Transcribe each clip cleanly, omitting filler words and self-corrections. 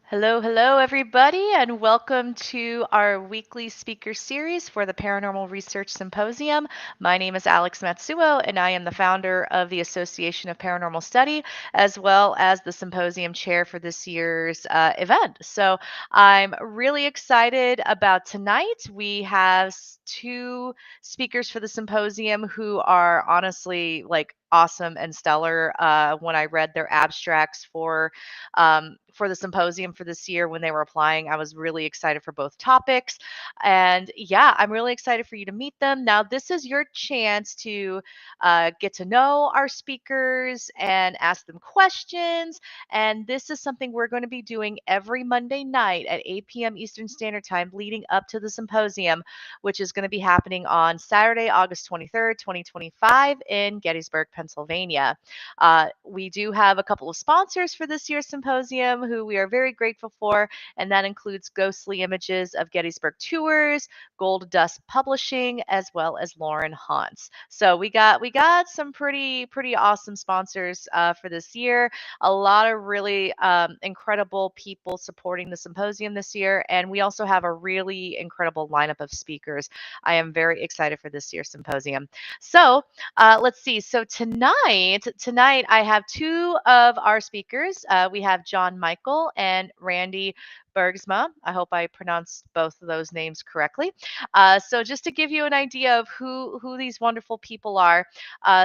Hello, hello, everybody, and welcome to our weekly speaker series for the Paranormal Research Symposium. My name is Alex Matsuo, and I am the founder of the Association of Paranormal Study, as well as the symposium chair for this year's event. So I'm really excited about tonight. We have two speakers for the symposium who are honestly like awesome and stellar. When I read their abstracts for the symposium for this year when they were applying. I was really excited for both topics. And yeah, I'm really excited for you to meet them. Now, this is your chance to get to know our speakers and ask them questions. And this is something we're going to be doing every Monday night at 8 p.m. Eastern Standard Time leading up to the symposium, which is going to be happening on Saturday, August 23rd, 2025 in Gettysburg, Pennsylvania. We do have a couple of sponsors for this year's symposium who we are very grateful for, and that includes Ghostly Images of Gettysburg Tours, Gold Dust Publishing, as well as Lauren Haunts. So we got some pretty awesome sponsors for this year. A lot of really incredible people supporting the symposium this year, and we also have a really incredible lineup of speakers. I am very excited for this year's symposium. So let's see. So tonight I have two of our speakers. We have Jon Michael and Randi Bergsma. I hope I pronounced both of those names correctly. So just to give you an idea of who these wonderful people are.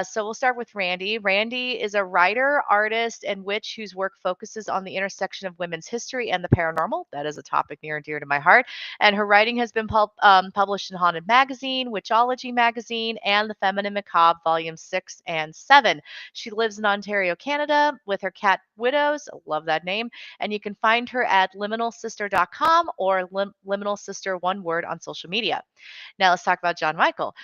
So we'll start with Randi. Randi is a writer, artist, and witch whose work focuses on the intersection of women's history and the paranormal. That is a topic near and dear to my heart. And her writing has been published in Haunted Magazine, Witchology Magazine, and The Feminine Macabre, Volumes 6 and 7. She lives in Ontario, Canada, with her cat Widows. I love that name. And you can find her at liminalsister.com or liminal sister, one word, on social media. Now let's talk about Jon Michael.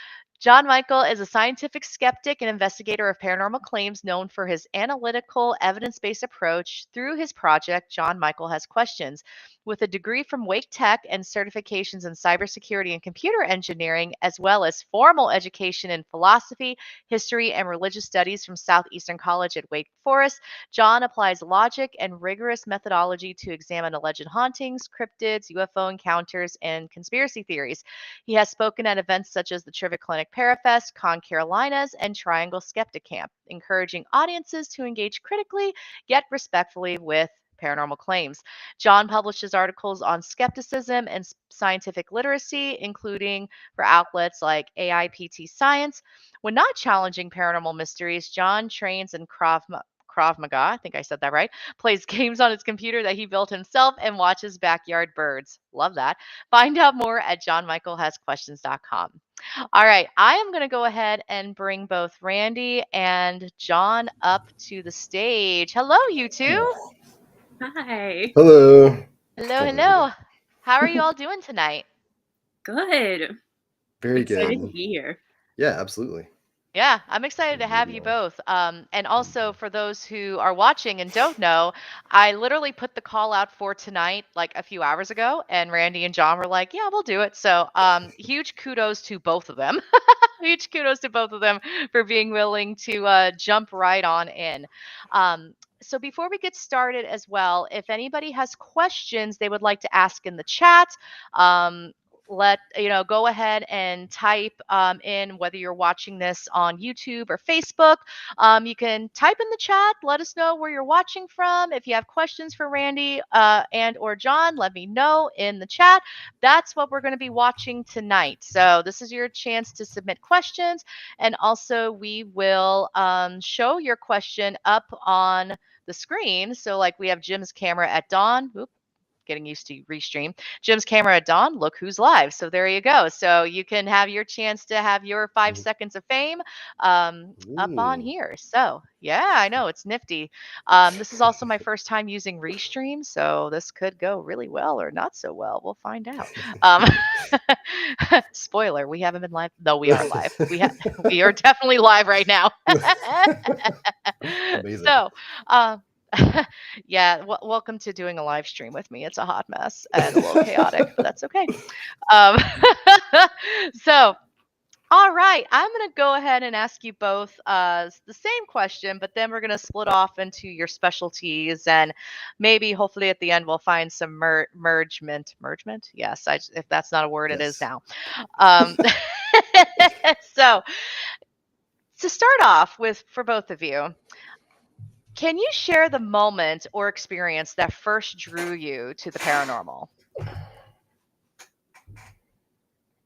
Jon Michael is a scientific skeptic and investigator of paranormal claims known for his analytical, evidence based approach through his project, Jon Michael Has Questions. With a degree from Wake Tech and certifications in cybersecurity and computer engineering, as well as formal education in philosophy, history, and religious studies from Southeastern College at Wake Forest, Jon applies logic and rigorous methodology to examine alleged hauntings, cryptids, UFO encounters, and conspiracy theories. He has spoken at events such as the Trivette Clinic ParaFest, ConCarolinas, and Triangle SkeptiCamp, encouraging audiences to engage critically yet respectfully with paranormal claims. Jon publishes articles on skepticism and scientific literacy, including for outlets like AIPT Science. When not challenging paranormal mysteries, Jon trains in Krav Maga, I think I said that right, plays games on his computer that he built himself, and watches backyard birds. Love that. Find out more at jonmichaelhasquestions.com. All right, I am going to go ahead and bring both Randi and Jon up to the stage. Hello, you two. Hi. Hello. Hello, hello. How are you all doing tonight? Good. Very Excited to good. be here. Yeah, absolutely. Yeah, I'm excited to have you both. And also for those who are watching and don't know, I literally put the call out for tonight like a few hours ago, and Randi and Jon were like, "Yeah, we'll do it." So, huge kudos to both of them. Huge kudos to both of them for being willing to jump right on in. So before we get started as well, if anybody has questions they would like to ask in the chat, um, go ahead and type in whether you're watching this on YouTube or Facebook. You can type in the chat, let us know where you're watching from. If you have questions for Randi and or Jon, let me know in the chat. That's what we're going to be watching tonight. So this is your chance to submit questions, and also we will show your question up on the screen. So like we have Jim's camera at dawn. Oop, getting used to restream. Jim's camera at dawn. Look who's live. So there you go. So you can have your chance to have your 5 seconds of fame up on here. So yeah, I know it's nifty. This is also my first time using restream, so this could go really well or not so well. We'll find out. Um, spoiler: we haven't been live. No, we are live. We are definitely live right now. Amazing. So. Yeah, welcome to doing a live stream with me. It's a hot mess and a little chaotic, but that's okay. Um, so All right, I'm going to go ahead and ask you both the same question, but then we're going to split off into your specialties, and maybe hopefully at the end we'll find some mergement. Yes, if that's not a word, it is Yes. now. Um, so to start off with, for both of you, can you share the moment or experience that first drew you to the paranormal?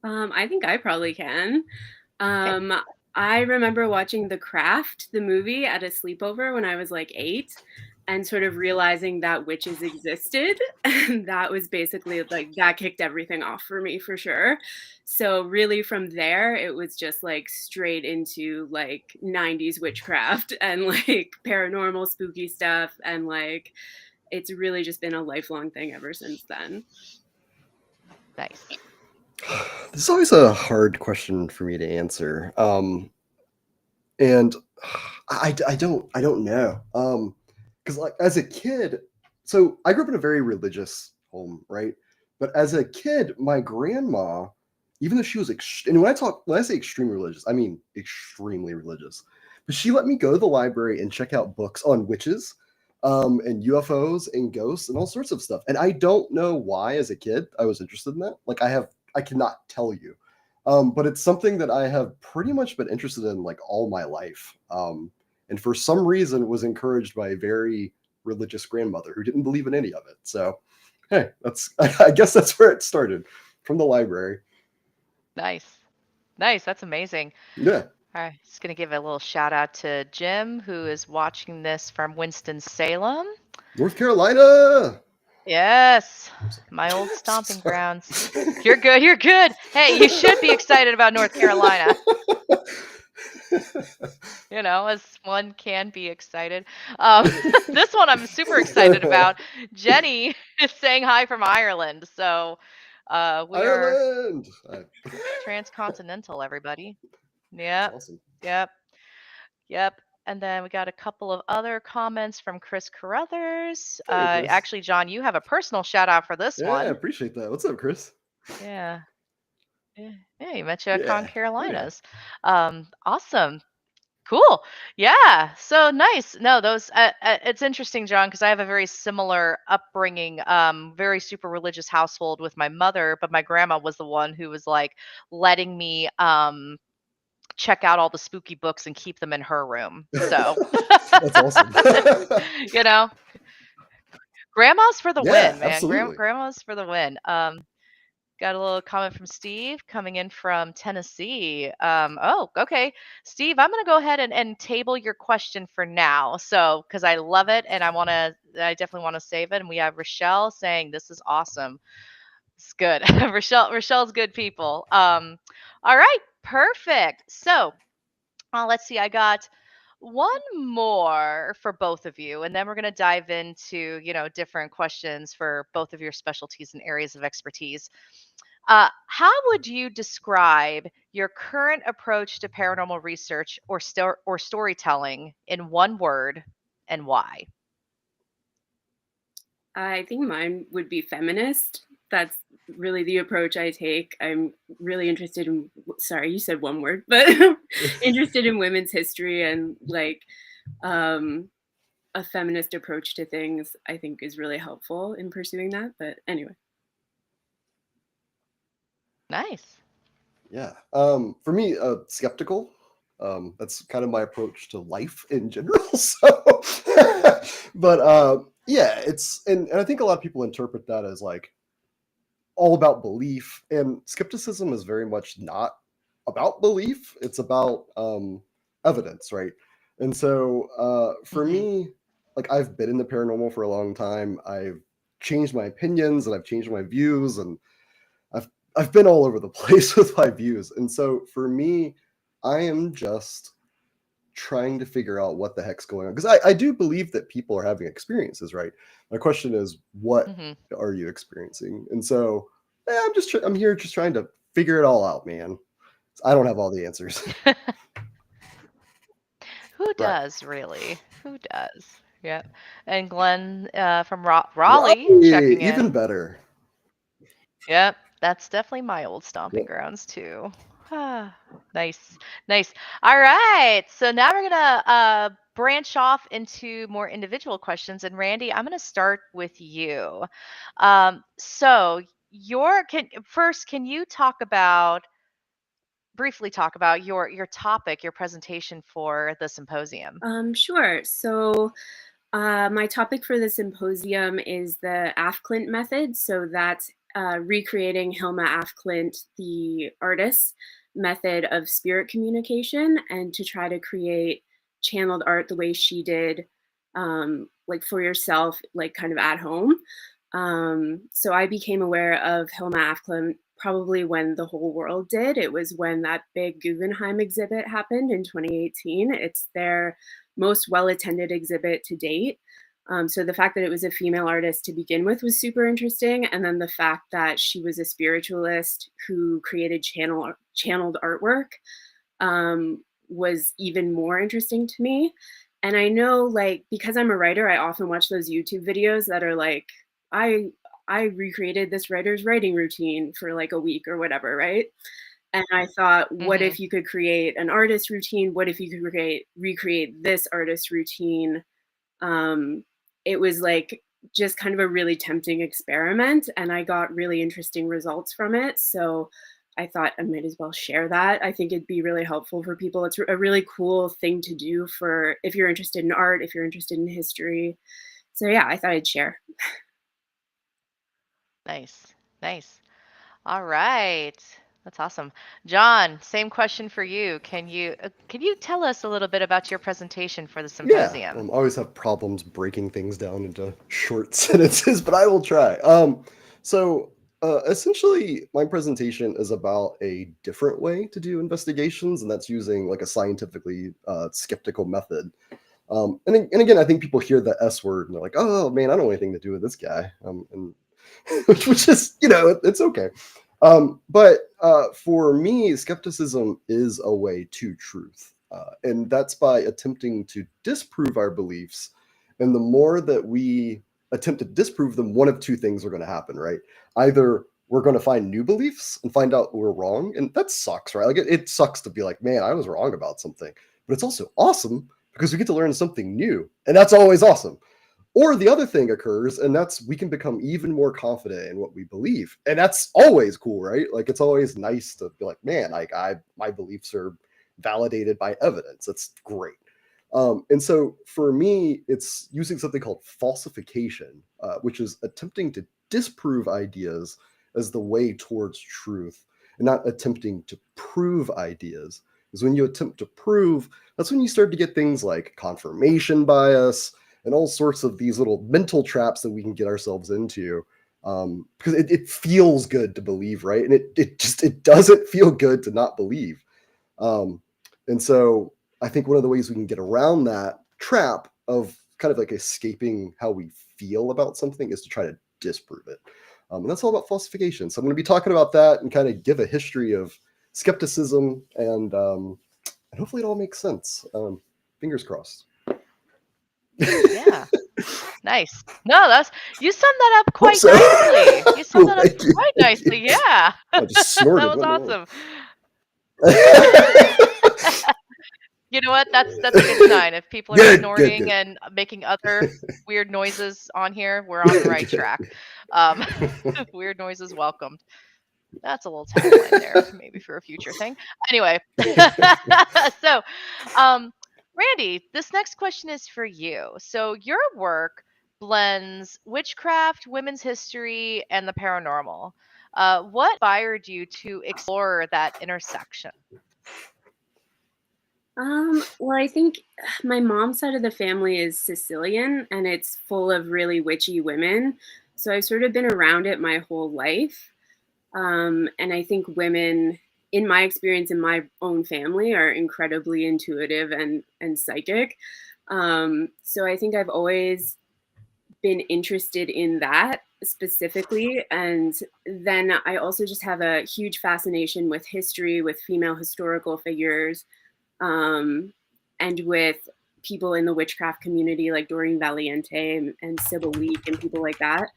I think I probably can. Okay. I remember watching The Craft, the movie, at a sleepover when I was like 8 and sort of realizing that witches existed. And that was basically like that kicked everything off for me for sure. So really from there it was just like straight into like 90s witchcraft and like paranormal spooky stuff and like it's really just been a lifelong thing ever since then. Nice. This is always a hard question for me to answer. And I don't know. Because like as a kid, so I grew up in a very religious home, right? But as a kid, my grandma, even though she was and when I say extremely religious, I mean extremely religious. But she let me go to the library and check out books on witches, and UFOs and ghosts and all sorts of stuff. And I don't know why, as a kid, I was interested in that. Like I cannot tell you. But it's something that I have pretty much been interested in like all my life. And for some reason was encouraged by a very religious grandmother who didn't believe in any of it. So, hey, I guess that's where it started, from the library. Nice. Nice. That's amazing. Yeah. All right. Just going to give a little shout out to Jim, who is watching this from Winston-Salem. North Carolina. Yes, my old stomping grounds. You're good. You're good. Hey, you should be excited about North Carolina. You know, as one can be excited. This one I'm super excited about. Jenny is saying hi from Ireland. So we are Ireland. transcontinental, everybody. That's Yep. awesome. Yep. Yep. And then we got a couple of other comments from Chris Carruthers. Hey, Chris. Actually, John, you have a personal shout out for this Yeah, one. I appreciate that. What's up, Chris? Yeah. Yeah, you met you at Yeah. ConCarolinas. Awesome. Cool. Yeah. So nice. No, those it's interesting, John, because I have a very similar upbringing, very super religious household with my mother, but my grandma was the one who was like letting me check out all the spooky books and keep them in her room. So That's awesome. you know, grandma's for the Yeah, win, man. absolutely. Grandma's for the win. Got a little comment from Steve coming in from Tennessee. Oh, okay. Steve, I'm going to go ahead and table your question for now. So, because I love it and I definitely want to save it. And we have Rochelle saying, this is awesome. It's good. Rochelle's good people. All right. Perfect. So, let's see. I got one more for both of you, and then we're going to dive into, different questions for both of your specialties and areas of expertise. How would you describe your current approach to paranormal research or storytelling in one word, and why? I think mine would be feminist. That's really the approach I take. I'm really interested in, sorry, you said one word, but interested in women's history and like a feminist approach to things, I think is really helpful in pursuing that. But anyway. Nice. Yeah. For me, skeptical. That's kind of my approach to life in general. So, but yeah, and I think a lot of people interpret that as like all about belief, and skepticism is very much not about belief. It's about evidence, right? And so, for Hmm. me, like I've been in the paranormal for a long time. I've changed my opinions and I've changed my views, and I've been all over the place with my views. And so for me, I am just trying to figure out what the heck's going on. Because I do believe that people are having experiences, right? My question is, what Hmm. are you experiencing? And so I'm here just trying to figure it all out, man. I don't have all the answers. Who Right. does really? Who does? Yep. And Glenn from Raleigh Raleigh, checking even in. better. Yep. That's definitely my old stomping Yep. grounds too. Nice, nice. All right. So now we're gonna branch off into more individual questions. And Randi, I'm gonna start with you. So can you briefly talk about your topic, your presentation for the symposium? Sure. So my topic for the symposium is the Afklint method. So that's recreating Hilma Afklint, the artist's method of spirit communication, and to try to create channeled art the way she did, like for yourself, like kind of at home. So I became aware of Hilma Afklint probably when the whole world did. It was when that big Guggenheim exhibit happened in 2018. It's their most well-attended exhibit to date. So the fact that it was a female artist to begin with was super interesting. And then the fact that she was a spiritualist who created channeled artwork was even more interesting to me. And I know, like, because I'm a writer, I often watch those YouTube videos that are like, I recreated this writer's writing routine for like a week or whatever, right? And I thought, what Mm-hmm. if you could create an artist routine? What if you could recreate this artist routine? It was like just kind of a really tempting experiment, and I got really interesting results from it. So I thought I might as well share that. I think it'd be really helpful for people. It's a really cool thing to do for if you're interested in art, if you're interested in history. So yeah, I thought I'd share. Nice, nice. All right. That's awesome. Jon, same question for you. Can you tell us a little bit about your presentation for the Yeah, symposium? I always have problems breaking things down into short sentences, but I will try. Essentially, my presentation is about a different way to do investigations, and that's using like a scientifically skeptical method. And again, I think people hear the S word and they're like, "Oh man, I don't want anything to do with this guy," and which is, it's okay. But for me, skepticism is a way to truth, and that's by attempting to disprove our beliefs. And the more that we attempt to disprove them, one of two things are going to happen, right? Either we're going to find new beliefs and find out we're wrong, and that sucks, right? Like it sucks to be like, man, I was wrong about something, but it's also awesome because we get to learn something new, and that's always awesome. Or the other thing occurs, and that's we can become even more confident in what we believe, and that's always cool, right? Like it's always nice to be like, man, like my beliefs are validated by evidence. That's great. And so for me, it's using something called falsification, which is attempting to disprove ideas as the way towards truth, and not attempting to prove ideas. Because when you attempt to prove, that's when you start to get things like confirmation bias and all sorts of these little mental traps that we can get ourselves into, because it feels good to believe, right? And it doesn't feel good to not believe. um, and so I think one of the ways we can get around that trap of kind of like escaping how we feel about something is to try to disprove it. And that's all about falsification. So I'm going to be talking about that and kind of give a history of skepticism, and hopefully it all makes sense. Fingers crossed. Yeah. Nice. No, you summed that up Hope quite so. nicely. You summed Cool, that up thank you. quite Thank you. nicely. Yeah. I just That snorted. was What in the world? awesome. You know what? That's a good sign. If people are Good, good, snorting good. and making other weird noises on here, we're on the right track. Um, weird noises welcomed. That's a little tagline there, maybe for a future thing. Anyway, so Randi, this next question is for you. So your work blends witchcraft, women's history, and the paranormal. What inspired you to explore that intersection? Well, I think my mom's side of the family is Sicilian and it's full of really witchy women. So I've sort of been around it my whole life. And I think women, in my experience in my own family, are incredibly intuitive and psychic. So I think I've always been interested in that specifically. And then I also just have a huge fascination with history, with female historical figures, um, and with people in the witchcraft community like Doreen Valiente and Sybil Leek and people like that.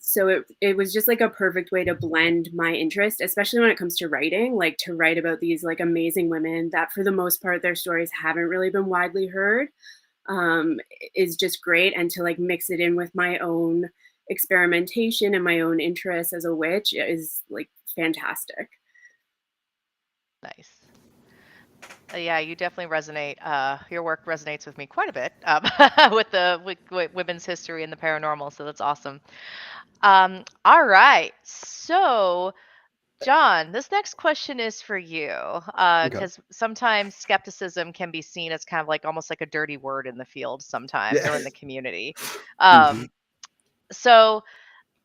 So it was just like a perfect way to blend my interest, especially when it comes to writing, like to write about these like amazing women that for the most part their stories haven't really been widely heard, is just great. And to like mix it in with my own experimentation and my own interest as a witch is like fantastic. Nice. Yeah, you definitely resonate. Your work resonates with me quite a bit with women's history and the paranormal. So that's awesome. All right. So, Jon, this next question is for you, Okay. because sometimes skepticism can be seen as kind of like almost like a dirty word in the field sometimes, Yeah. or in the community. Mhm. So,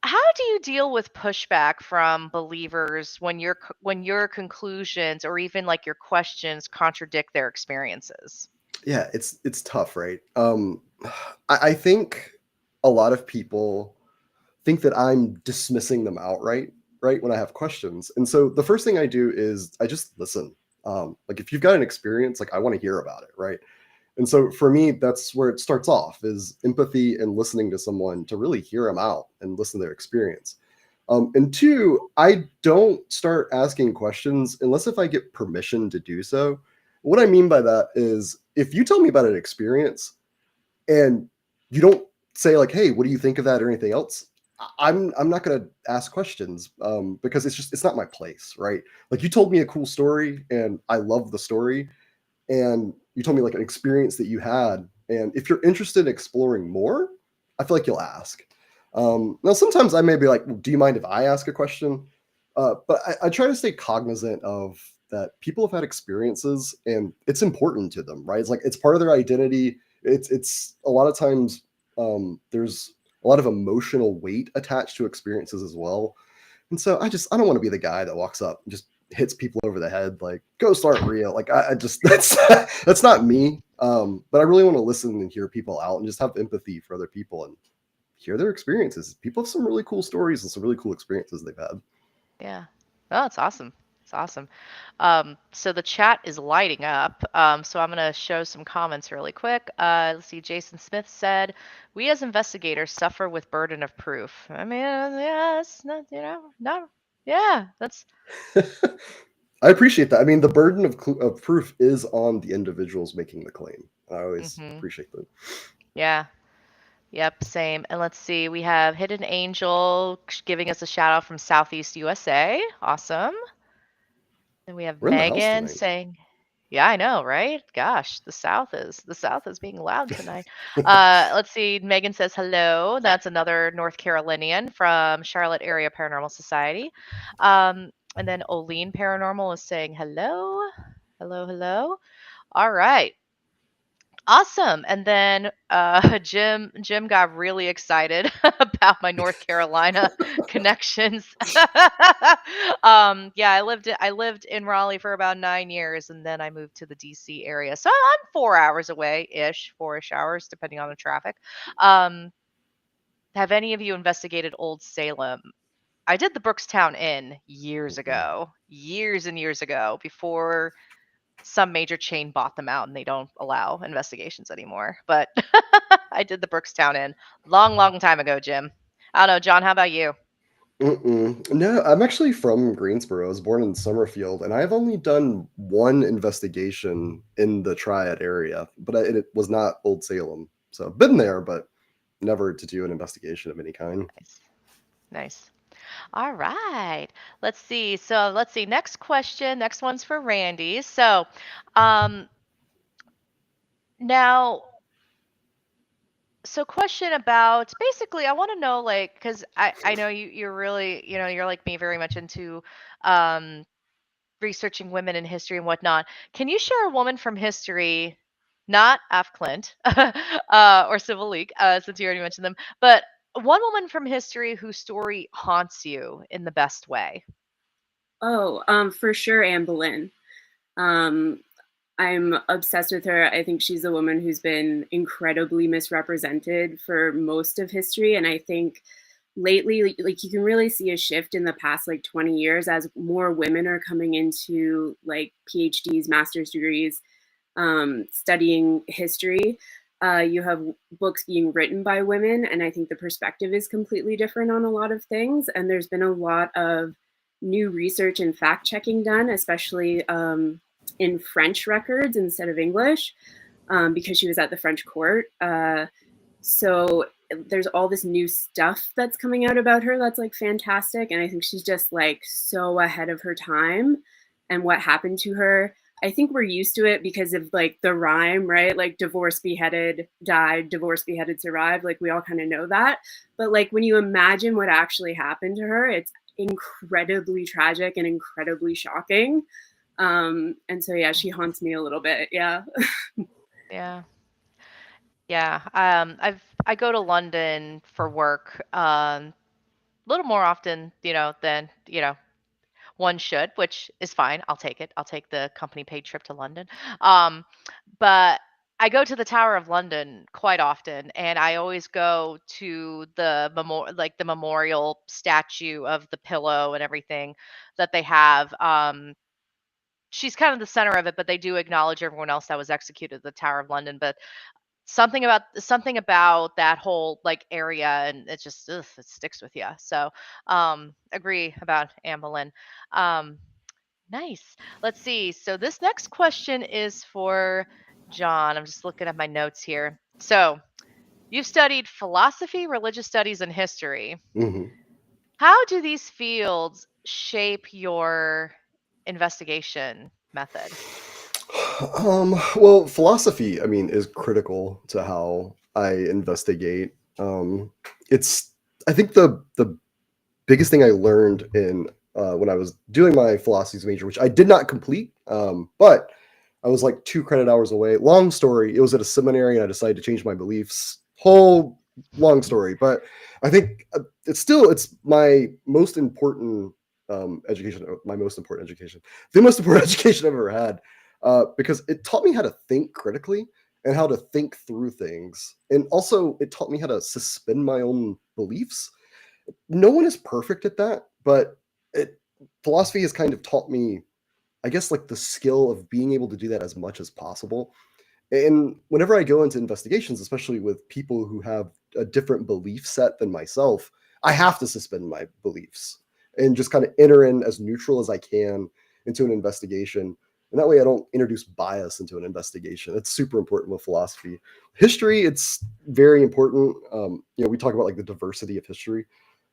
how do you deal with pushback from believers when your conclusions or even like your questions contradict their experiences? Yeah, it's tough, right? I think a lot of people think that I'm dismissing them outright, right? When I have questions. And so the first thing I do is I just listen. Like if you've got an experience, like I want to hear about it, right? And so for me, that's where it starts off is empathy and listening to someone to really hear them out and listen to their experience. And two, I don't start asking questions unless if I get permission to do so. What I mean by that is if you tell me about an experience and you don't say like, "Hey, what do you think of that?" or anything else, I'm not going to ask questions because it's not my place, right? Like you told me a cool story and I love the story, and you told me like an experience that you had, and if you're interested in exploring more, I feel like you'll ask. Now, sometimes I may be like, well, "Do you mind if I ask a question?" But I try to stay cognizant of that. People have had experiences, and it's important to them, right? It's like it's part of their identity. It's a lot of times there's a lot of emotional weight attached to experiences as well, and so I don't want to be the guy that walks up and just hits people over the head like ghosts aren't real. Like I just that's not me. But I really want to listen and hear people out and just have empathy for other people and hear their experiences. People have some really cool stories and some really cool experiences they've had. Yeah. Oh, it's awesome. It's awesome. So the chat is lighting up. So I'm going to show some comments really quick. Let's see. Jason Smith said, "We as investigators suffer with burden of proof." I mean, yeah, it's not, no, yeah, that's I appreciate that. I mean, the burden of proof is on the individuals making the claim. I always hmm appreciate that. yeah. Yep, same. And let's see. We have Hidden Angel giving us a shout out from Southeast USA. Awesome. Then we have We're in the house Megan tonight. saying, "Yeah, I know, right? Gosh, the South is being loud tonight." Let's see. Megan says hello. That's another North Carolinian from Charlotte Area Paranormal Society. And then Oline Paranormal is saying hello, hello, hello. All right. Awesome. And then Jim got really excited about my North Carolina connections. Yeah, I lived in Raleigh for about 9 years, and then I moved to the DC area. So I'm 4 hours away ish, 4-ish hours, depending on the traffic. Um, have any of you investigated Old Salem? I did the Brookstown Inn years Mm-mm. ago, years and years ago, before some major chain bought them out and they don't allow investigations anymore. But I did the Brookstown Inn long, long time ago, Jim. I don't know, Jon, how about you? Mm-mm. No, I'm actually from Greensboro. I was born in Summerfield, and I've only done one investigation in the Triad area, but it was not Old Salem. So I've been there, but never to do an investigation of any kind. Nice. Nice. All right. Let's see. So let's see. Next question. Next one's for Randy. So um now question about basically I want to know like because I know you're really, you're like me very much into um researching women in history and whatnot. Can you share a woman from history, not F. Clint or Civil League, since you already mentioned them, but one woman from history whose story haunts you in the best way? Oh, for sure, Anne Boleyn. Um, I'm obsessed with her. I think she's a woman who's been incredibly misrepresented for most of history. And I think lately, like you can really see a shift in the past like 20 years as more women are coming into like PhDs, master's degrees, studying history. You have books being written by women, and I think the perspective is completely different on a lot of things. And there's been a lot of new research and fact checking done, especially in French records instead of English, because she was at the French court. So there's all this new stuff that's coming out about her that's like fantastic. And I think she's just like so ahead of her time and what happened to her. I think we're used to it because of like the rhyme, right? Like divorced, beheaded, died, divorced, beheaded, survived. Like we all kind of know that. But like when you imagine what actually happened to her, it's incredibly tragic and incredibly shocking. And so, yeah, she haunts me a little bit. Yeah. Yeah. Yeah. I go to London for work, a little more often, than, one should, which is fine. I'll take it. I'll take the company paid trip to London. Um, but I go to the Tower of London quite often, and I always go to the memorial statue of the pillow and everything that they have. She's kind of the center of it, but they do acknowledge everyone else that was executed at the Tower of London. But something about that whole like area, and it just it sticks with you. So agree about Anne Boleyn. Um, nice. Let's see. So this next question is for Jon. I'm just looking at my notes here. So you've studied philosophy, religious studies, and history. Mm-hmm. How do these fields shape your investigation method? Well, philosophy, I mean, is critical to how I investigate. It's, I think the biggest thing I learned in when I was doing my philosophy major, which I did not complete, but I was like 2 credit hours away. Long story. It was at a seminary, and I decided to change my beliefs. Whole long story, but I think it's my most important education. My most important education. The most important education I've ever had. Because it taught me how to think critically and how to think through things. And also, it taught me how to suspend my own beliefs. No one is perfect at that, but philosophy has kind of taught me, I guess, like the skill of being able to do that as much as possible. And whenever I go into investigations, especially with people who have a different belief set than myself, I have to suspend my beliefs and just kind of enter in as neutral as I can into an investigation. And that way I don't introduce bias into an investigation. It's super important with philosophy. History, it's very important. We talk about like the diversity of history.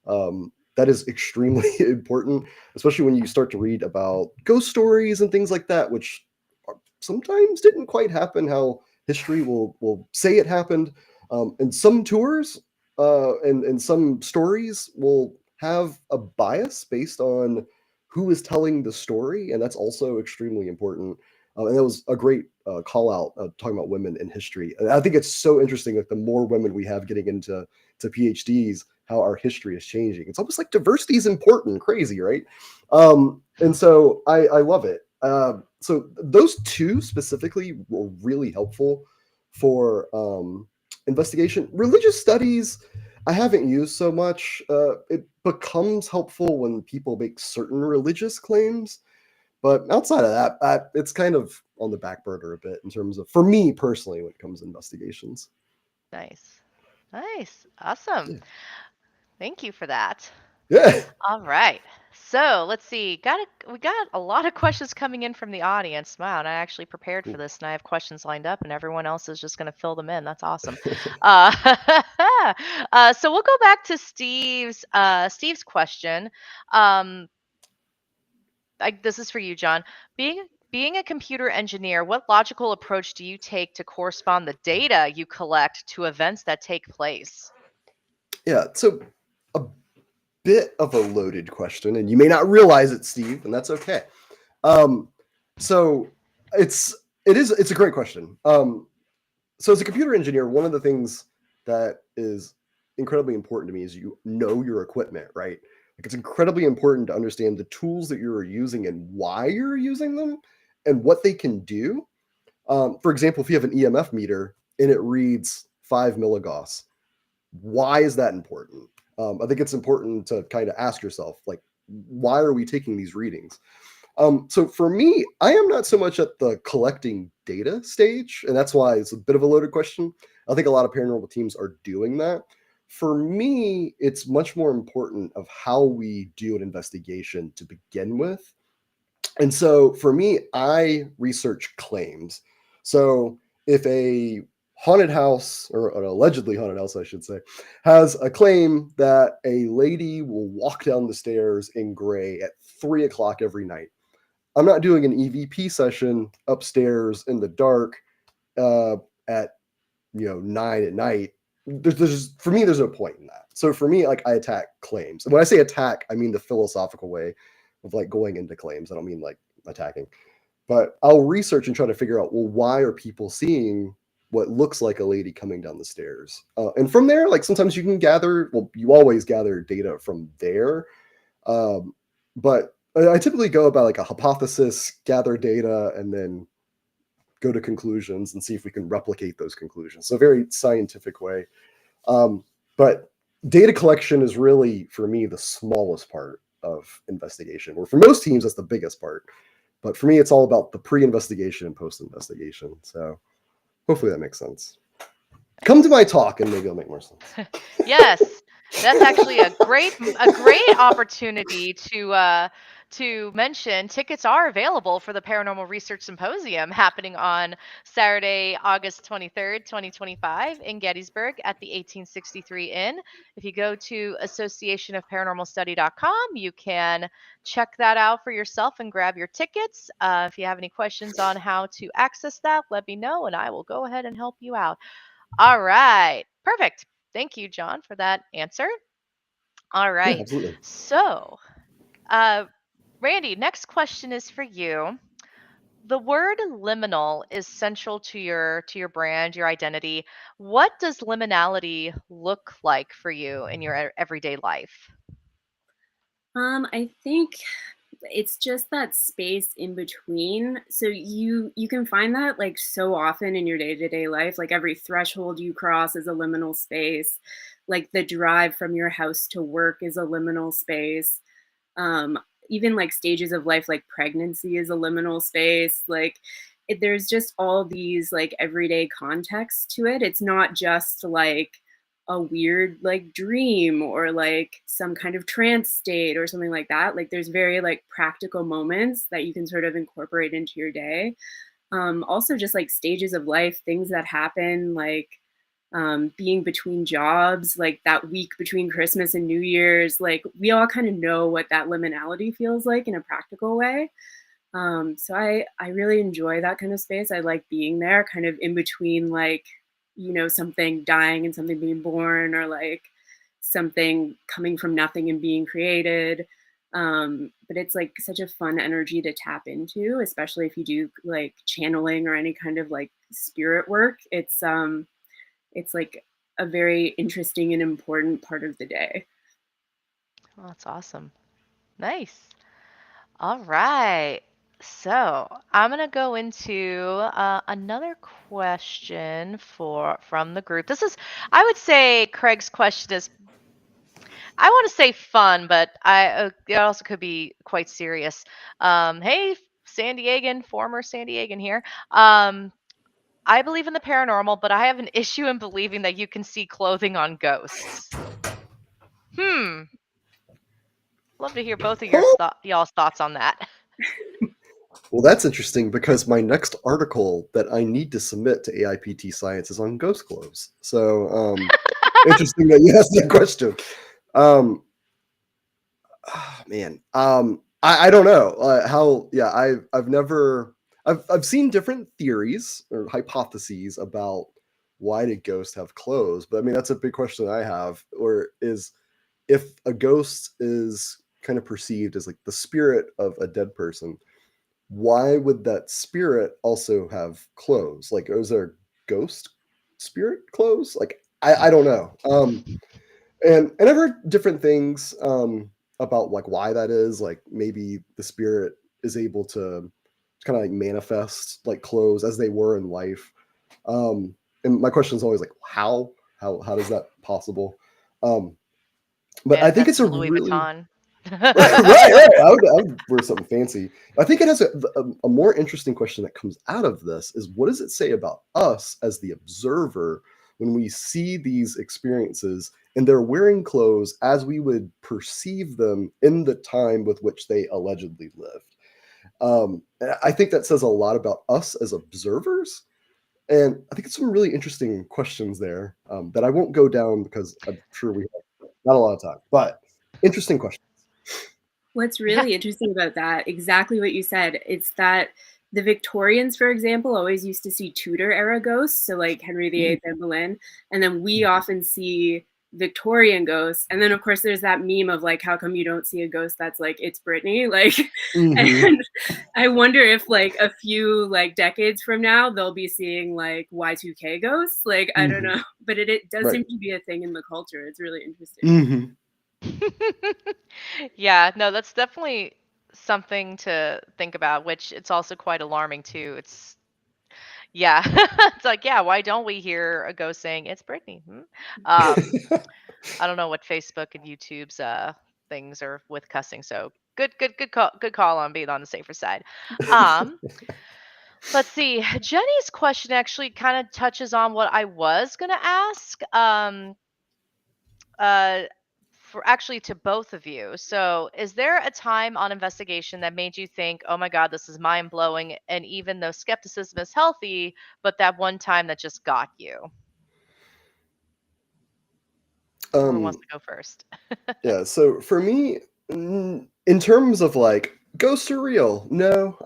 That is extremely important, especially when you start to read about ghost stories and things like that, which sometimes didn't quite happen how history will say it happened. And some tours and some stories will have a bias based on who is telling the story, and that's also extremely important. And that was a great call out talking about women in history. And I think it's so interesting that the more women we have getting into PhDs, how our history is changing. It's almost like diversity is important, crazy, right? And so I love it. So those two specifically were really helpful for investigation. Religious studies, I haven't used so much. It becomes helpful when people make certain religious claims, but outside of that, it's kind of on the back burner a bit in terms of, for me personally, when it comes to investigations. Nice. Nice. Awesome. Yeah. Thank you for that. Yeah. All right. So let's see. We got a lot of questions coming in from the audience. Wow, and I actually prepared for Cool. this, and I have questions lined up, and everyone else is just going to fill them in. That's awesome. Uh, so we'll go back to Steve's question. This is for you, Jon. Being a computer engineer, what logical approach do you take to correspond the data you collect to events that take place? Yeah. So a bit of a loaded question, and you may not realize it, Steve, and that's okay. So it's a great question. So as a computer engineer, one of the things that is incredibly important to me is you know your equipment, right? Like it's incredibly important to understand the tools that you're using and why you're using them and what they can do. For example, if you have an EMF meter and it reads 5 milligauss, why is that important? I think it's important to kind of ask yourself, like, why are we taking these readings? So for me, I am not so much at the collecting data stage, and that's why it's a bit of a loaded question. I think a lot of paranormal teams are doing that. For me, it's much more important of how we do an investigation to begin with. And so for me, I research claims. So if a haunted house, or an allegedly haunted house, I should say, has a claim that a lady will walk down the stairs in gray at 3 o'clock every night, I'm not doing an EVP session upstairs in the dark at 9 at night. There's for me, there's no point in that. So for me, like, I attack claims. And when I say attack, I mean the philosophical way of like going into claims. I don't mean like attacking. But I'll research and try to figure out, well, why are people seeing what looks like a lady coming down the stairs? And from there, like, sometimes you can gather, well, you always gather data from there. But I typically go about like a hypothesis, gather data, and then go to conclusions and see if we can replicate those conclusions. So a very scientific way. But data collection is really, for me, the smallest part of investigation. Or for most teams, that's the biggest part. But for me, it's all about the pre-investigation and post-investigation. So hopefully that makes sense. Come to my talk and maybe it'll make more sense. Yes, that's actually a great opportunity to mention tickets are available for the Paranormal Research Symposium happening on Saturday, August 23rd, 2025 in Gettysburg at the 1863 Inn. If you go to associationofparanormalstudy.com, you can check that out for yourself and grab your tickets. If you have any questions on how to access that, let me know and I will go ahead and help you out. All right. Perfect. Thank you, Jon, for that answer. All Yeah, right. absolutely. So, Randi, next question is for you. The word liminal is central to your brand, your identity. What does liminality look like for you in your everyday life? I think it's just that space in between. So you can find that like so often in your day-to-day life. Like every threshold you cross is a liminal space. Like the drive from your house to work is a liminal space. Um, Even like stages of life, like pregnancy is a liminal space. Like there's just all these like everyday contexts to it. It's not just like a weird like dream or like some kind of trance state or something like that. Like there's very like practical moments that you can sort of incorporate into your day. Also just like stages of life, things that happen, like being between jobs, like that week between Christmas and New Year's. Like we all kind of know what that liminality feels like in a practical way. So I really enjoy that kind of space. I like being there kind of in between, like, something dying and something being born, or like something coming from nothing and being created. But it's like such a fun energy to tap into, especially if you do like channeling or any kind of like spirit work. It's like a very interesting and important part of the day. Oh, that's awesome. Nice. All right. So I'm gonna go into another question from the group. This is, I would say, Craig's question is, I want to say fun, but it also could be quite serious. Hey, San Diegan, former San Diegan here. I believe in the paranormal, but I have an issue in believing that you can see clothing on ghosts. Love to hear both of y'all's thoughts on that. Well, that's interesting because my next article that I need to submit to AIPT Science is on ghost clothes. So interesting that you asked that question. Man, I don't know how. Yeah, I've seen different theories or hypotheses about why did ghosts have clothes, but I mean that's a big question I have. Or is, if a ghost is kind of perceived as like the spirit of a dead person, why would that spirit also have clothes? Like, is there ghost spirit clothes? Like, I don't know. And I've heard different things about like why that is. Like maybe the spirit is able to kind of like manifest like clothes as they were in life. And my question is always like, how is that possible? But I think it's a Louis really Vuitton. right. I would wear something fancy. I think it has a more interesting question that comes out of this is, what does it say about us as the observer when we see these experiences and they're wearing clothes as we would perceive them in the time with which they allegedly lived. And I think that says a lot about us as observers. And I think it's some really interesting questions there that I won't go down because I'm sure we have not a lot of time, but interesting questions. What's really interesting about that, exactly what you said, it's that the Victorians, for example, always used to see Tudor era ghosts, so like Henry VIII and Boleyn, and then we often see Victorian ghosts. And then of course there's that meme of like, how come you don't see a ghost that's like, it's Britney? Like, and I wonder if like a few like decades from now they'll be seeing like Y2K ghosts. Like, I don't know, but it does seem to be a thing in the culture. It's really interesting. Yeah, no, that's definitely something to think about, which it's also quite alarming too. It's it's like, yeah, why don't we hear a ghost saying it's Britney? I don't know what Facebook and YouTube's things are with cussing, so good call on being on the safer side. Let's see. Jenny's question actually kind of touches on what I was gonna ask. Uh, for actually to both of you. So, is there a time on investigation that made you think, "Oh my God, this is mind blowing," and even though skepticism is healthy, but that one time that just got you? Whoever wants to go first. Yeah, so for me, in terms of like ghosts are real, no,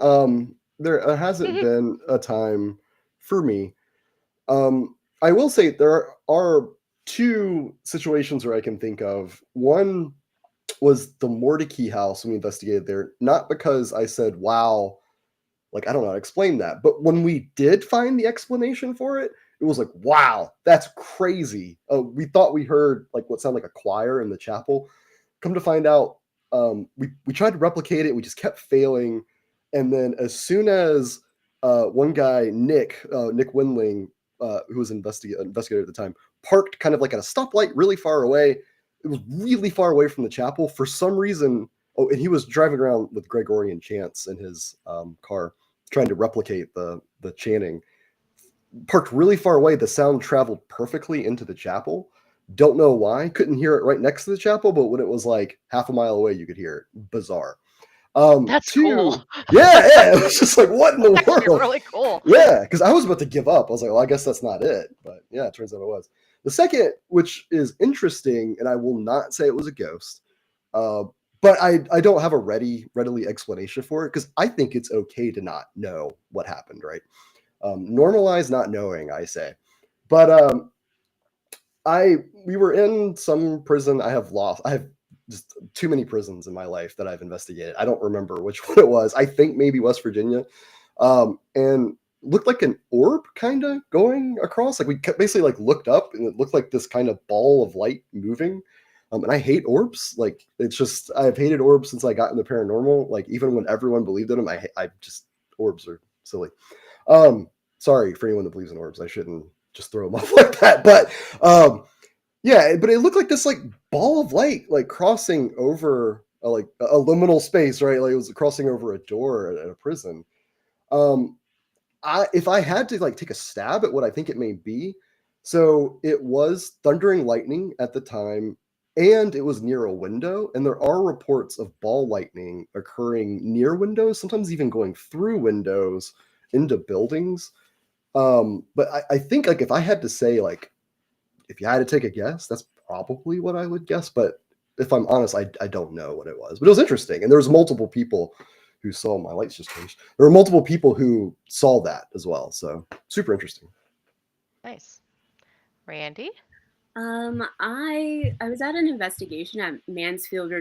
there hasn't been a time for me. I will say there are two situations where I can think of. One was the Mordecai house when we investigated there, not because I said, wow, like I don't know how to explain that, but when we did find the explanation for it, it was like, wow, that's crazy. We thought we heard like what sounded like a choir in the chapel. Come to find out, we tried to replicate it, we just kept failing. And then as soon as one guy, Nick Windling, who was investigator at the time, parked kind of like at a stoplight really far away. It was really far away from the chapel for some reason. Oh, and he was driving around with Gregorian chants in his car, trying to replicate the chanting. Parked really far away. The sound traveled perfectly into the chapel. Don't know why. Couldn't hear it right next to the chapel, but when it was like half a mile away, you could hear it. Bizarre. That's Two, cool. yeah. It was just like, what in the Actually, world? really cool. Yeah, because I was about to give up. I was like, well, I guess that's not it. But yeah, it turns out it was. The second, which is interesting, and I will not say it was a ghost, but I don't have a readily explanation for it because I think it's okay to not know what happened, right? Normalize not knowing, I say. But we were in some prison. I have just too many prisons in my life that I've investigated. I don't remember which one it was. I think maybe West Virginia, and looked like an orb kind of going across. Like we basically like looked up and it looked like this kind of ball of light moving. And I hate orbs. Like it's just I've hated orbs since I got into paranormal. Like even when everyone believed in them, I just orbs are silly. Sorry for anyone that believes in orbs. I shouldn't just throw them off like that. But yeah, but it looked like this like ball of light like crossing over like a liminal space, right? Like it was crossing over a door at a prison. If I had to like take a stab at what I think it may be, so it was thundering lightning at the time, and it was near a window. And there are reports of ball lightning occurring near windows, sometimes even going through windows into buildings. But I think like if I had to say like if you had to take a guess, that's probably what I would guess. But if I'm honest, I don't know what it was. But it was interesting, and there was multiple people who saw my lights just changed. There were multiple people who saw that as well. So super interesting. Nice. Randy? I was at an investigation at Mansfield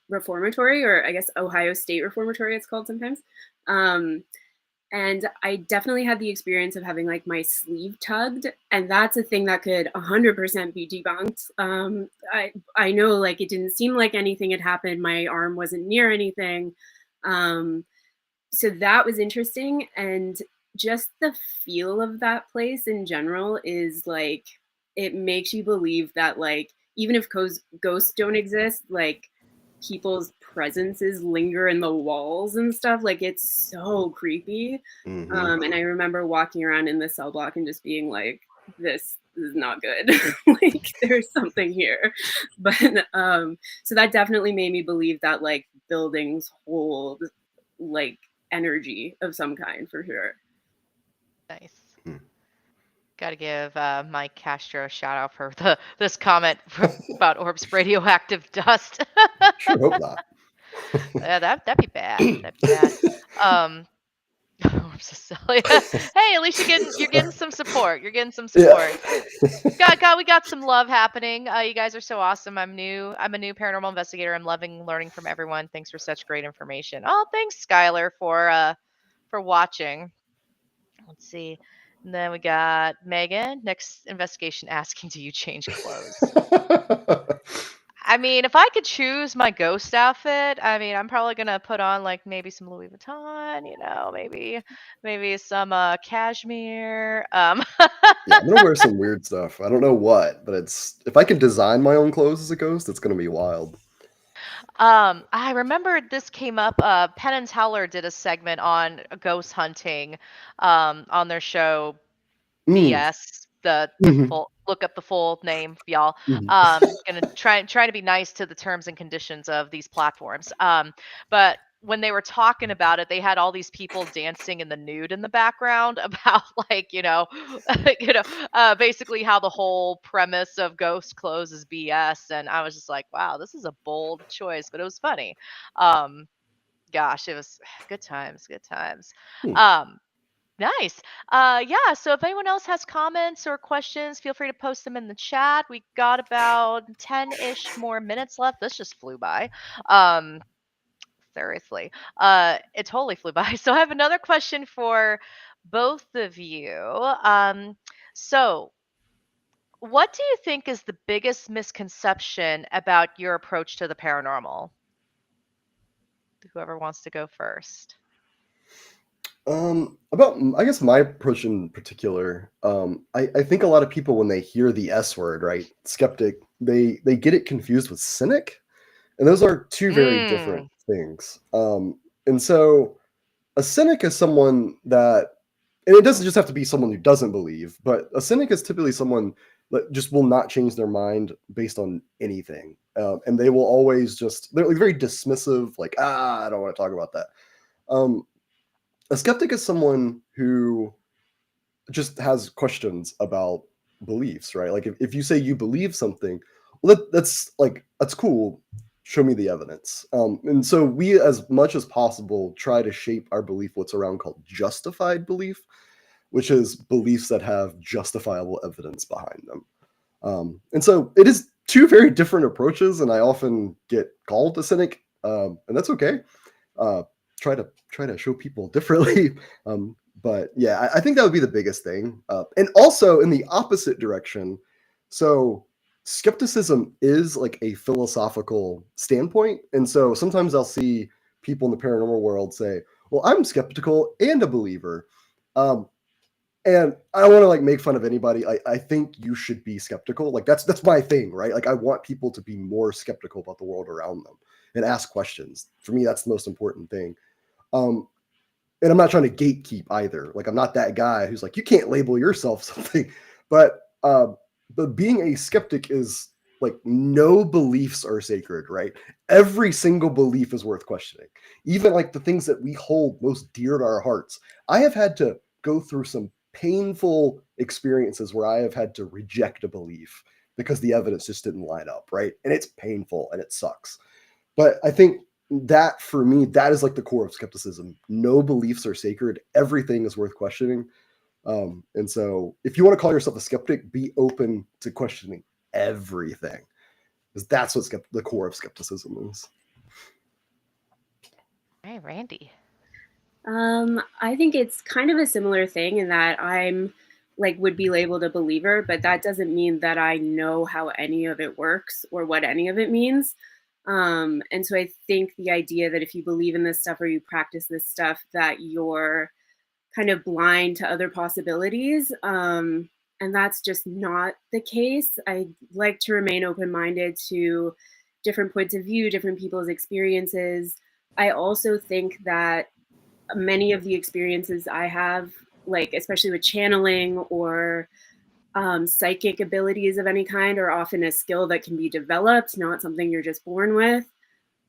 Reformatory, or I guess Ohio State Reformatory, it's called sometimes. And I definitely had the experience of having like my sleeve tugged, and that's a thing that could 100% be debunked. I know like it didn't seem like anything had happened. My arm wasn't near anything. So that was interesting, and just the feel of that place in general is like it makes you believe that like even if ghosts don't exist, like people's presences linger in the walls and stuff. Like it's so creepy. And I remember walking around in the cell block and just being like, this is not good. Like there's something here. But so that definitely made me believe that like buildings hold like energy of some kind for sure. Nice. Hmm. Got to give Mike Castro a shout out for this comment about orbs radioactive dust. Sure hope not. Yeah, that'd be bad. That'd be bad. Orbs of Celia. Hey, at least you're getting some support. You're getting some support. Yeah. We got some love happening. You guys are so awesome. I'm a new paranormal investigator. I'm loving learning from everyone. Thanks for such great information. Oh, thanks, Skylar, for watching. Let's see. And then we got Megan. Next investigation asking, do you change clothes? I mean, if I could choose my ghost outfit, I mean, I'm probably gonna put on like maybe some Louis Vuitton, maybe some cashmere. Yeah, I'm gonna wear some weird stuff. I don't know what, but it's if I can design my own clothes as a ghost, it's gonna be wild. I remember this came up. Penn and Teller did a segment on ghost hunting, on their show Mm. BS. The Mhm. full look up the full name, y'all. Mhm. Gonna try to be nice to the terms and conditions of these platforms. But when they were talking about it, they had all these people dancing in the nude in the background about like basically how the whole premise of ghost clothes is BS. And I was just like, wow, this is a bold choice, but it was funny. Um, Gosh, it was good times, good times. Hmm. Um, Nice. Yeah, so if anyone else has comments or questions, feel free to post them in the chat. We got about 10-ish more minutes left. This just flew by. Um, Seriously. It totally flew by. So I have another question for both of you. So what do you think is the biggest misconception about your approach to the paranormal? Whoever wants to go first. About I guess my approach in particular, I think a lot of people when they hear the S word, right, skeptic, they get it confused with cynic, and those are two very different Mm. things. And so a cynic is someone that, and it doesn't just have to be someone who doesn't believe, but a cynic is typically someone that just will not change their mind based on anything, and they will always they're like very dismissive, like I don't want to talk about that. Um, a skeptic is someone who just has questions about beliefs, right? Like if you say you believe something, well, that's cool. Show me the evidence. And so we, as much as possible, try to shape our belief what's around called justified belief, which is beliefs that have justifiable evidence behind them. And so it is two very different approaches, and I often get called a cynic, and that's okay. Uh, try to show people differently. But yeah, I think that would be the biggest thing. And also in the opposite direction, so skepticism is like a philosophical standpoint, and so sometimes I'll see people in the paranormal world say, "Well, I'm skeptical and a believer." Um, and I don't want to like make fun of anybody. I think you should be skeptical. Like that's my thing, right? Like I want people to be more skeptical about the world around them and ask questions. For me, that's the most important thing. Um, and I'm not trying to gatekeep either. Like I'm not that guy who's like, you can't label yourself something. But being a skeptic is like no beliefs are sacred, right? Every single belief is worth questioning. Even like the things that we hold most dear to our hearts. I have had to go through some painful experiences where I have had to reject a belief because the evidence just didn't line up, right? And it's painful and it sucks. But I think that for me, that is like the core of skepticism. No beliefs are sacred. Everything is worth questioning. And so if you want to call yourself a skeptic, be open to questioning everything. Because that's what the core of skepticism is. Hey, Randy. I think it's kind of a similar thing in that I'm like would be labeled a believer, but that doesn't mean that I know how any of it works or what any of it means. And so I think the idea that if you believe in this stuff or you practice this stuff, that you're kind of blind to other possibilities. And that's just not the case. I like to remain open-minded to different points of view, different people's experiences. I also think that many of the experiences I have, like especially with channeling or Psychic abilities of any kind are often a skill that can be developed, not something you're just born with.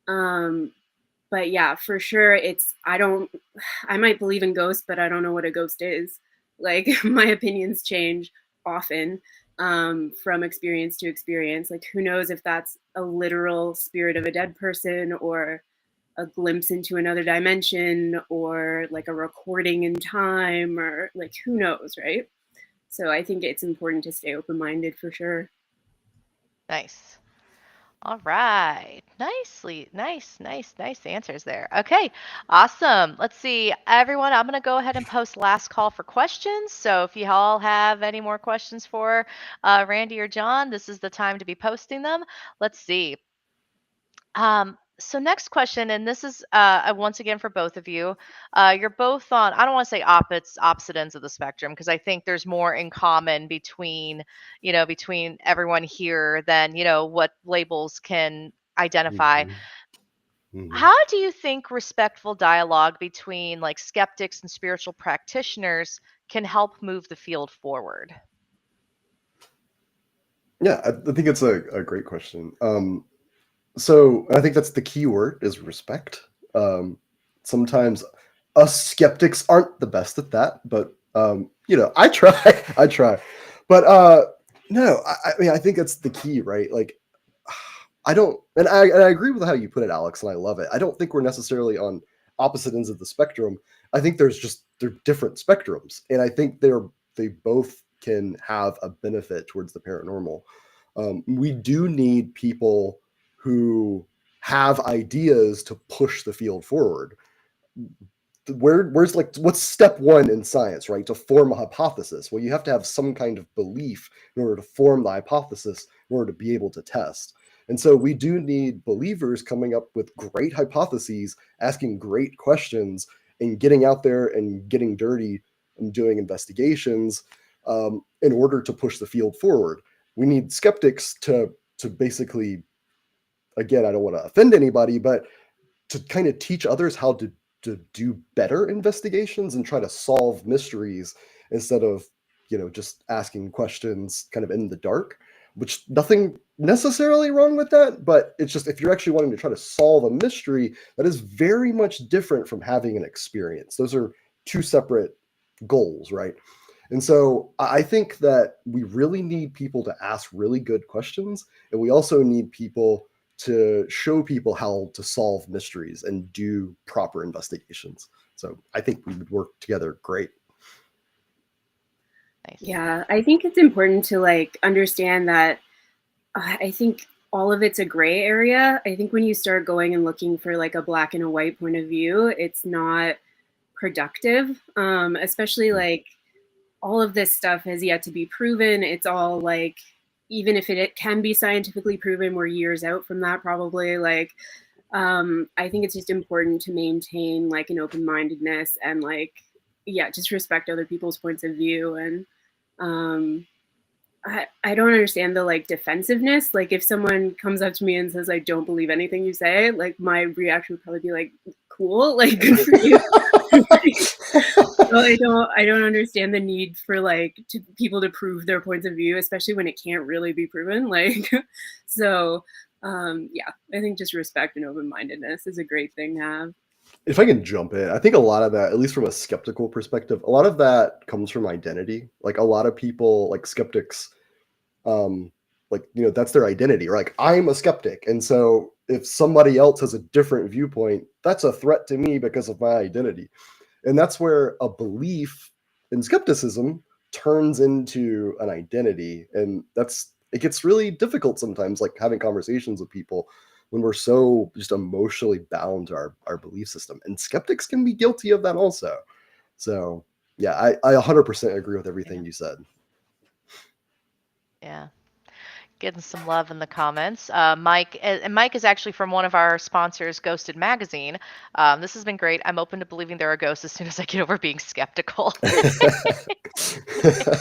But yeah, for sure, I might believe in ghosts, but I don't know what a ghost is. Like, my opinions change often from experience to experience. Like, who knows if that's a literal spirit of a dead person, or a glimpse into another dimension, or like a recording in time, or like, who knows, right? So I think it's important to stay open-minded for sure. Nice. All right. Nice answers there. Okay, awesome. Let's see, everyone, I'm going to go ahead and post last call for questions. So if you all have any more questions for Randi or Jon, this is the time to be posting them. Let's see. So next question, and this is once again for both of you. You're both on, I don't want to say opposite ends of the spectrum, because I think there's more in common between, between everyone here than, what labels can identify. Mhm. Mhm. How do you think respectful dialogue between like skeptics and spiritual practitioners can help move the field forward? Yeah, I think it's a great question. So I think that's the key word is respect. Sometimes us skeptics aren't the best at that, but I try, I try. But no, I mean, I think that's the key, right? Like, I don't, and I agree with how you put it, Alex, and I love it. I don't think we're necessarily on opposite ends of the spectrum. I think they're different spectrums, and I think they both can have a benefit towards the paranormal. We do need people who have ideas to push the field forward. Where's like what's step one in science, right? To form a hypothesis. Well, you have to have some kind of belief in order to form the hypothesis in order to be able to test. And so we do need believers coming up with great hypotheses, asking great questions, and getting out there and getting dirty and doing investigations in order to push the field forward. We need skeptics to basically, again, I don't want to offend anybody, but to kind of teach others how to do better investigations and try to solve mysteries instead of just asking questions kind of in the dark, which nothing necessarily wrong with that, but it's just if you're actually wanting to try to solve a mystery, that is very much different from having an experience. Those are two separate goals, right? And so I think that we really need people to ask really good questions, and we also need people to show people how to solve mysteries and do proper investigations. So I think we would work together great. Nice. Yeah, I think it's important to like understand that I think all of it's a gray area. I think when you start going and looking for like a black and a white point of view, it's not productive. Especially like all of this stuff has yet to be proven. It's all like, even if it can be scientifically proven, we're years out from that probably. Like, I think it's just important to maintain like an open-mindedness and like, yeah, just respect other people's points of view. And I don't understand the like defensive-ness. Like, if someone comes up to me and says, I don't believe anything you say, like my reaction would probably be like, cool, like good for you. So I don't understand the need for like people to prove their points of view, especially when it can't really be proven. Like, so yeah, I think just respect and open-mindedness is a great thing to have. If I can jump in, I think a lot of that, at least from a skeptical perspective, a lot of that comes from identity. Like a lot of people, like skeptics, like that's their identity. Or like I'm a skeptic, and so if somebody else has a different viewpoint, that's a threat to me because of my identity. And that's where a belief in skepticism turns into an identity. And it gets really difficult sometimes, like having conversations with people when we're so just emotionally bound to our belief system. And skeptics can be guilty of that also. So yeah, I 100% agree with everything you said. Yeah. Getting some love in the comments. Mike, and Mike is actually from one of our sponsors, Ghosted Magazine. This has been great. I'm open to believing there are ghosts as soon as I get over being skeptical.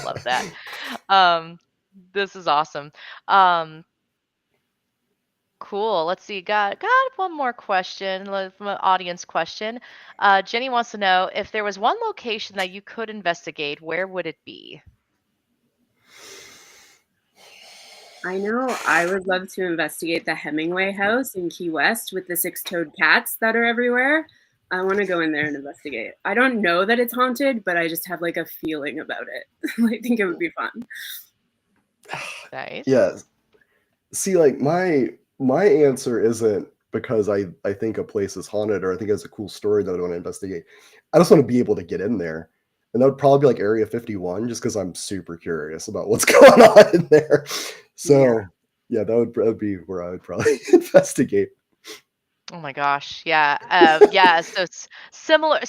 Love that. This is awesome. Cool. Let's see. Got one more question, from an audience question. Jenny wants to know if there was one location that you could investigate, where would it be? I know. I would love to investigate the Hemingway house in Key West with the six-toed cats that are everywhere. I want to go in there and investigate. I don't know that it's haunted, but I just have like a feeling about it. I think it would be fun. Nice. Yeah. See, like my answer isn't because I think a place is haunted or I think it's a cool story that I want to investigate. I just want to be able to get in there. And that would probably be like Area 51, just because I'm super curious about what's going on in there. So yeah, that would be where I would probably investigate. Oh my gosh. Yeah. Yeah. So similar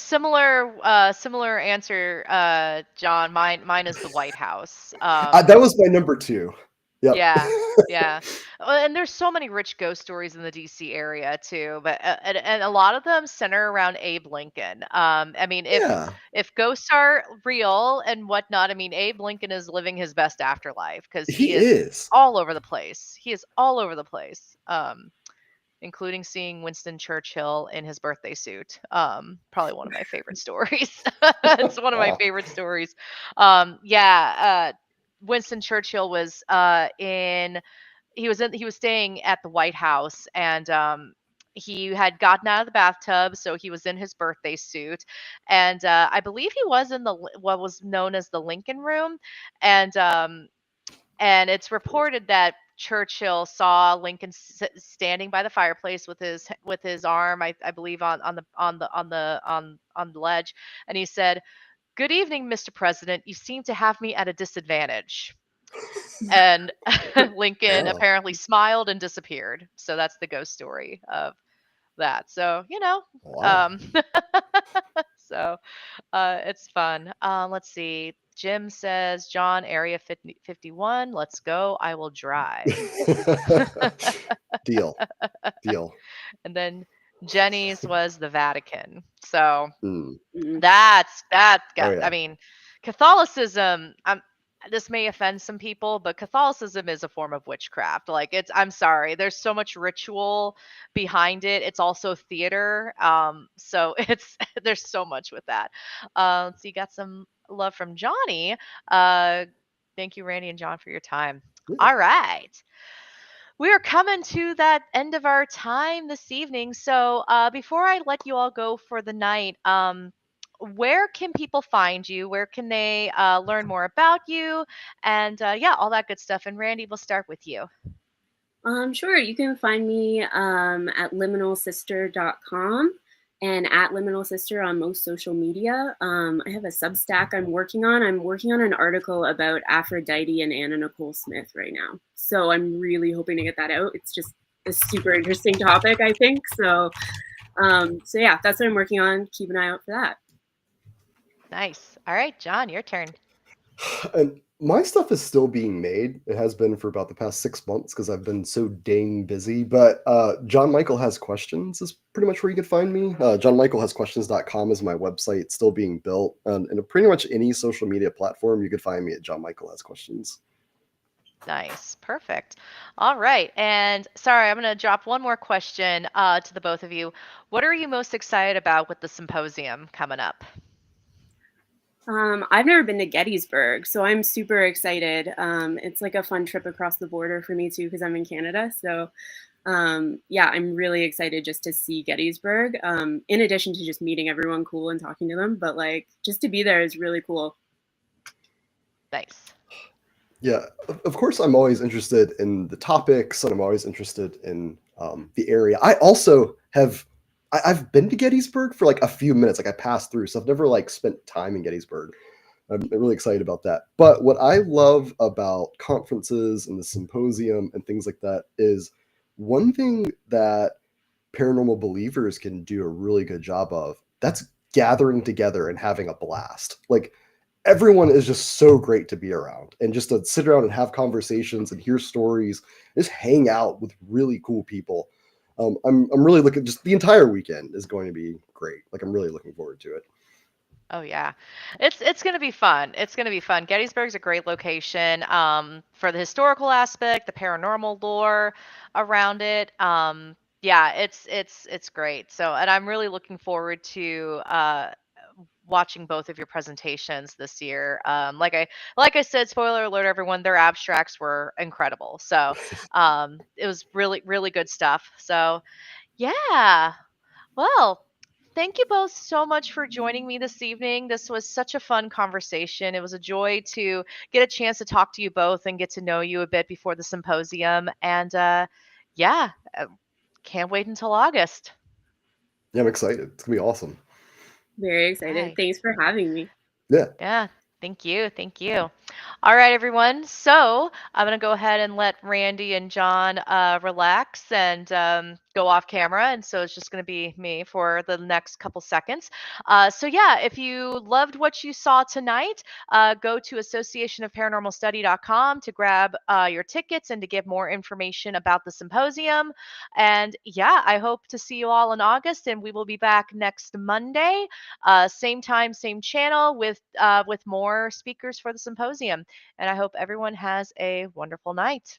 answer, John. Mine is the White House. That was my number two. Yep. Yeah. Yeah. Well, and there's so many rich ghost stories in the DC area too, but and a lot of them center around Abe Lincoln. I mean, Yeah, if ghosts are real and whatnot, I mean, Abe Lincoln is living his best afterlife because he he is is. all over the place. He is all over the place. Including seeing Winston Churchill in his birthday suit. Probably one of my favorite stories. It's one of my Wow. favorite stories. Winston Churchill was he was staying at the White House, and he had gotten out of the bathtub, so he was in his birthday suit, and I believe he was in what was known as the Lincoln Room, and it's reported that Churchill saw Lincoln standing by the fireplace with his arm, I believe, on the ledge, and he said, "Good evening, Mr. President. You seem to have me at a disadvantage." And Lincoln Wow. apparently smiled and disappeared. So that's the ghost story of that. So Wow. um, so it's fun. Let's see. Jim says, John, Area 51. Let's go. I will drive. Deal. Deal. And then Jenny's was the Vatican. So Mm. that's Oh got, I yeah. mean, Catholicism, this may offend some people, but Catholicism is a form of witchcraft. Like I'm sorry, there's so much ritual behind it. It's also theater. So there's so much with that. So you got some love from Johnny. Uh, thank you, Randy and John, for your time. Yeah. All right. We are coming to that end of our time this evening. So before I let you all go for the night, where can people find you? Where can they learn more about you? And yeah, all that good stuff. And Randy, we'll start with you. Sure. You can find me at liminalsister.com and at Liminal Sister on most social media. I have a Substack I'm working on. I'm working on an article about Aphrodite and Anna Nicole Smith right now. So I'm really hoping to get that out. It's just a super interesting topic, I think. So yeah, that's what I'm working on. Keep an eye out for that. Nice. All right, John, your turn. And my stuff is still being made. It has been for about the past 6 months because I've been so dang busy. But Jon Michael Has Questions is pretty much where you can find me. JonMichaelHasQuestions.com is my website. It's still being built. And pretty much any social media platform, you could find me at Jon Michael Has Questions. Nice. Perfect. All right. And sorry, I'm going to drop one more question to the both of you. What are you most excited about with the symposium coming up? I've never been to Gettysburg, so I'm super excited. It's like a fun trip across the border for me too, because I'm in Canada. So yeah, I'm really excited just to see Gettysburg. In addition to just meeting everyone cool and talking to them, but like just to be there is really cool. Nice. Yeah, of course, I'm always interested in the topics and I'm always interested in the area. I also have I've been to Gettysburg for like a few minutes, like I passed through, so I've never like spent time in Gettysburg. I'm really excited about that. But what I love about conferences and the symposium and things like that is one thing that paranormal believers can do a really good job of. That's gathering together and having a blast. Like everyone is just so great to be around and just to sit around and have conversations and hear stories, just hang out with really cool people. I'm really looking, just the entire weekend is going to be great. Like I'm really looking forward to it. Oh yeah. It's going to be fun. It's going to be fun. Gettysburg's a great location for the historical aspect, the paranormal lore around it. Yeah, it's great. So, and I'm really looking forward to watching both of your presentations this year. Like I said, spoiler alert, everyone, their abstracts were incredible. So it was really, really good stuff. So yeah, well, thank you both so much for joining me this evening. This was such a fun conversation. It was a joy to get a chance to talk to you both and get to know you a bit before the symposium. And yeah, can't wait until August. Yeah, I'm excited. It's gonna be awesome. Very excited. Right. Thanks for having me. Yeah. Yeah. Thank you. Thank you. All right, everyone. So I'm going to go ahead and let Randy and Jon relax and go off camera. And so it's just going to be me for the next couple seconds. So, yeah, if you loved what you saw tonight, go to associationofparanormalstudy.com to grab your tickets and to get more information about the symposium. And yeah, I hope to see you all in August, and we will be back next Monday. Same time, same channel with more speakers for the symposium. And I hope everyone has a wonderful night.